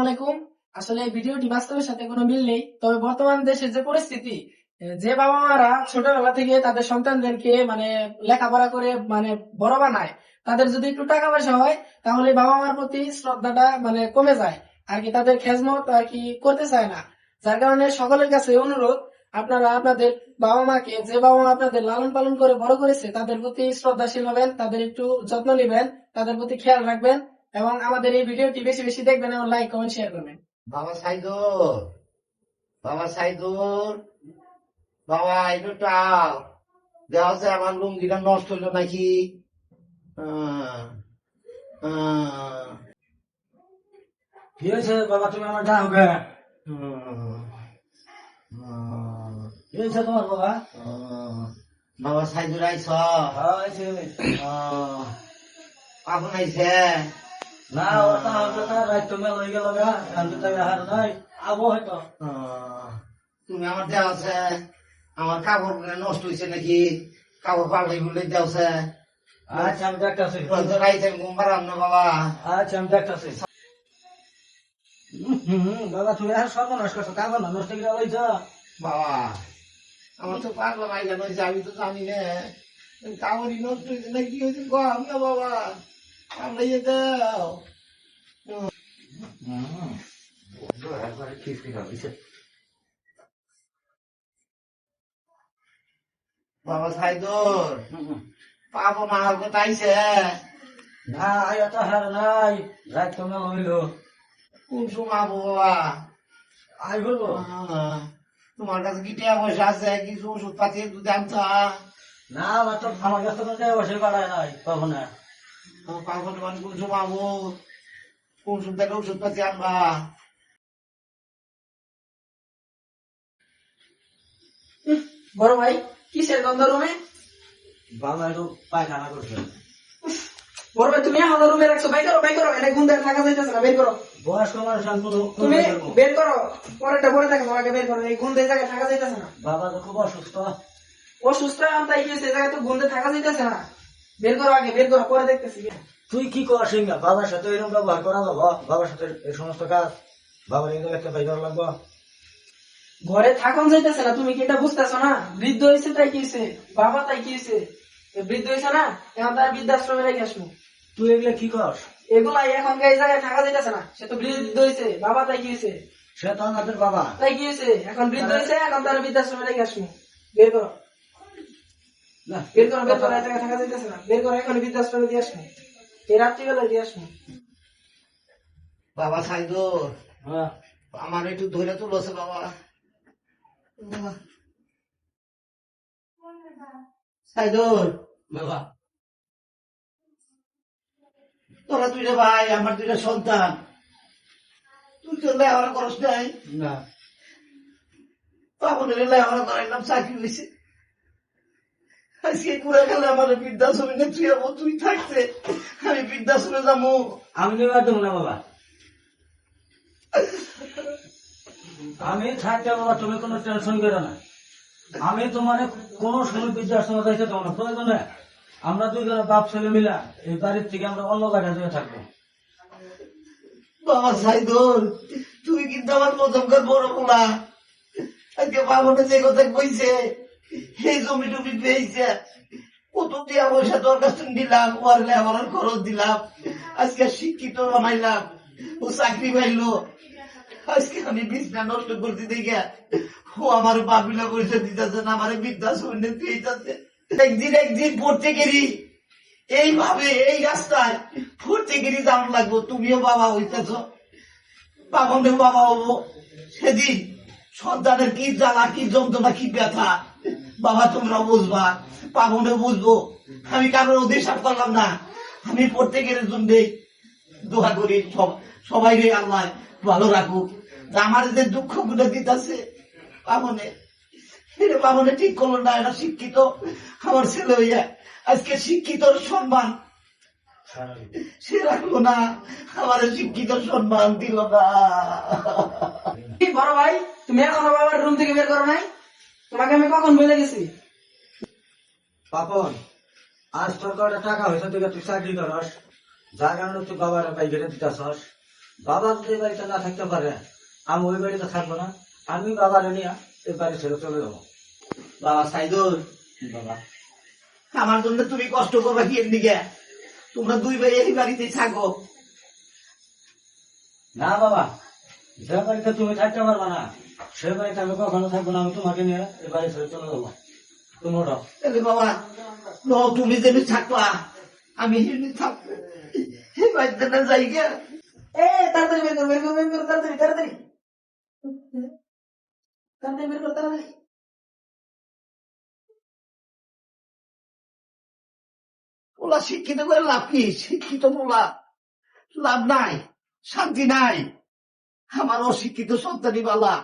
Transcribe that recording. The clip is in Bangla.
আলাইকুম। আসলে এই ভিডিওটি বাস্তবের সাথে কোনো মিল নেই, তবে বর্তমান দেশের যে পরিস্থিতি, যে বাবা মারা ছোটবেলা থেকে তাদের সন্তানদেরকে লেখাপড়া করে বড় বানায়, তাদের যদি একটু টাকা পয়সা হয় তাহলে বাবা মার প্রতি শ্রদ্ধাটা কমে যায় আর কি, তাদের খেজমত আর কি করতে চায় না। যার কারণে সকলের কাছে অনুরোধ, আপনারা আপনাদের বাবা মাকে, যে বাবা মা আপনাদের লালন পালন করে বড় করেছে, তাদের প্রতি শ্রদ্ধাশীল হবেন, তাদের একটু যত্ন নেবেন, তাদের প্রতি খেয়াল রাখবেন এবং আমাদের এই ভিডিওটি বেশি বেশি দেখবেন এবং লাইক কমেন্ট শেয়ার করবেন। বাবা সাইদুর, বাবা সাইদুর, বাবা এটাও দেওয়া আছে, আমার লুঙ্গিটা নষ্ট হইলো নাকি? কি হয়েছে বাবা, তুমি আমার ডাক গে? কি হয়েছে তোমার বাবা? বাবা সাইদুর আইস? কখন আইছে? না ওটা হবে না, রাত তো মেল হয়ে গেল গা, আমি তো হার নাই, আবো হয়তো। তুমি আমার দেওয়া আছে, আমার কাপড় নষ্ট হয়েছে নাকি? কাপড় পাল্টাই বলে দেওয়া। আচ্ছা আমি দেখতেছি, রাইতে ঘুম পারাম না বাবা। আচ্ছা আমি দেখতেছি। বাবা তুমি আর সর্বনাশ করছো, কাগজ না নষ্ট করে লইছ। বাবা আমার তো পাগলা মাইলা নয়েছে, আমি তো জানি না কামড়ি নষ্ট হয়েছে না কি হয়েছে, কম না বাবা, আমরা ইয়ে দাও। বাবা সাইদুর, পাবো মা কোথায় আইছে? না এত হার নাই, রাত তো মেল হইল। কোন সময় আবো বাবা? আই বলবো তোমার কাছে কি টাকা পয়সা আছে? কিছু ওষুধ পাতি একটু জানতা? না আমার তো, আমার কাছে তো টাকা পয়সা বাড়ায় নাই কখন। পাগল মানে কোন সময় আবো? কোন সময় থেকে ওষুধ পাতি আনবা? বড় ভাই, কিসের গন্ধ রুমে? বাবা একটু পায়খানা করছে। বড় ভাই, তুমি আমার রুমে রাখছো, বাই করো বাই করো, এটা গুন্ডার থাকা যাইতেছে না, বের করো। বয়স্ক মানুষ আমি তুমি বের করো, পরেরটা পরে দেখো, আগে বের করো, এই গুন্ডে জায়গায় থাকা যাইতেছে না। বাবা তো খুব অসুস্থ। অসুস্থ তাই গেছে, জায়গায় তো গুন্ডে থাকা যাইতেছে না, বের করো, আগে বের করো, পরে দেখতেছি। তুই কি কর সিংহা? বাবার সাথে এরকম ব্যবহার করা যাবো? বাবার সাথে এই সমস্ত কাজ বাবার এগুলো একটা বাই করা লাগবো? ঘরে থাকুন যাইতেছে না, তুমি কি এটা বুঝতেছো না? বৃদ্ধ হয়েছে তাই কি হয়েছে, বাবা তাই কি হয়েছে, বৃদ্ধ হয়েছে না, এখন তার বৃদ্ধাশ্রমে রেখে আসবো। তুই এগুলো কি কর? এগুলাই এখন এই জায়গায় থাকা যাইতেছে না, সে তো বৃদ্ধ হয়েছে, বাবা তাই কি হয়েছে, সে তো আমাদের বাবা। তাই কি হয়েছে, এখন বৃদ্ধ হয়েছে, এখন তার বৃদ্ধাশ্রমে রেখে আসবো। বের করো, না বের করো, বের করো, এই জায়গায় থাকা যাইতেছে না, বের করো, এখন বৃদ্ধাশ্রমে দিয়ে আসবো, এই রাত্রিবেলায় দিয়ে আসবো। বাবা সাইদুর, হ্যাঁ আমার একটু ধরে তুলছে বাবা। সাইদুর, বাবা। তোরা দুইটা ভাই, আমার দুইটা সন্তান, তুই তো লেখাপড়া করস নাই। না তখন লেখাপড়া করাইলাম, চাকরি হয়েছে। আজকে পুরা গেলে আমার বৃদ্ধাশ্রমে তুই যাবো, তুই থাকতে আমি বৃদ্ধাশ্রমে যাবো। আমি নেবার দেবো না বাবা, আমি থাকতে বাবা, তুমি কোনো টেনশন করো না। আমি তোমার কোনো সময় বৃদ্ধাশ্রমে যাইতে দেবো না, প্রয়োজনে আমরা দুইজন বাপ ছেলে মিলা এই বাড়ির থেকে আমরা অন্য জায়গায় যেয়ে থাকবো। বাবা সাইদুর, তুই কিন্তু আমার প্রথমকার বড় পোলা। আজকে বাবনে যে কথা কইছে, এই জমি টমি পেয়েছে, কত দিয়া পয়সা তোর কাছে দিলাম, ওর লেখাপড়ার খরচ দিলাম, আজকে শিক্ষিত বানাইলাম, ও চাকরি পাইলো। আজকে আমি বিছনা নষ্ট করতে দেখে ও আমার বাবিলা পয়সা দিতেছে না, আমার বৃদ্ধাশ্রমে দিতেছে। একদিন একদিন পড়তে গেলি এইভাবে এই রাস্তায় পড়তে গেলি দাম লাগবো, তুমিও বাবা হইতেছ, বাবনের বাবা হবো। সেদিন সন্তানের কি জ্বালা, কি যন্ত্রণা, কি ব্যথা বাবা তোমরা বুঝবা, পাবনে বুঝবো। আমি কারোর অধিশাপ করলাম না, আমি পড়তে গেলে জন্য দোয়া করি সবাই রে আল্লাহ ভালো রাখুক। আমার যে দুঃখ গুলো দিতেছে পাবনে, এটা পাবনে ঠিক করলো না। এটা শিক্ষিত আমার ছেলে হইয়া আজকে শিক্ষিতর সম্মান সে রাখলো না, আমার শিক্ষিত সম্মান দিল না। বড় ভাই, তুমি এখনো বাবার রুম থেকে বের করো নাই? তোমাকে আমি কখন বলে গেছি? পাপন, আজ তোর কটা টাকা হয়েছে তুই চাকরি করস, যার কারণে তুই বাবার বাইকেটে দিতেছস। বাবা যদি এই বাড়িতে না থাকতে পারে, আমি ওই বাড়িতে থাকবো না। আমি বাবার নিয়ে এই বাড়ি ছেড়ে চলে যাবো। বাবা সাইদুল, বাবা, আমার জন্য তুমি কষ্ট করবা কি এর দিকে? তোমরা দুই ভাই এই বাড়িতেই থাকো। না বাবা, যে বাড়িতে তুমি থাকতে পারবা না, সে বাড়িতে আমি কখনো থাকবো না। আমি তোমাকে নিয়ে এই বাড়ি ছেড়ে চলে যাবো। তুমি ওঠো। তাহলে বাবা, তুমি যেমনি থাকবা আমি এমনি থাকবো। এই বাড়িতে না যাই গে। তাড়াতাড়ি বের কর, বের কর, বের কর, তাড়াতাড়ি তাড়াতাড়ি তাড়াতাড়ি বের কর, তাড়াতাড়ি। ওলা শিক্ষিত করে লাভ কি? শিক্ষিত বলা লাভ নাই, শান্তি নাই। আমার অশিক্ষিত সন্তানই বালা।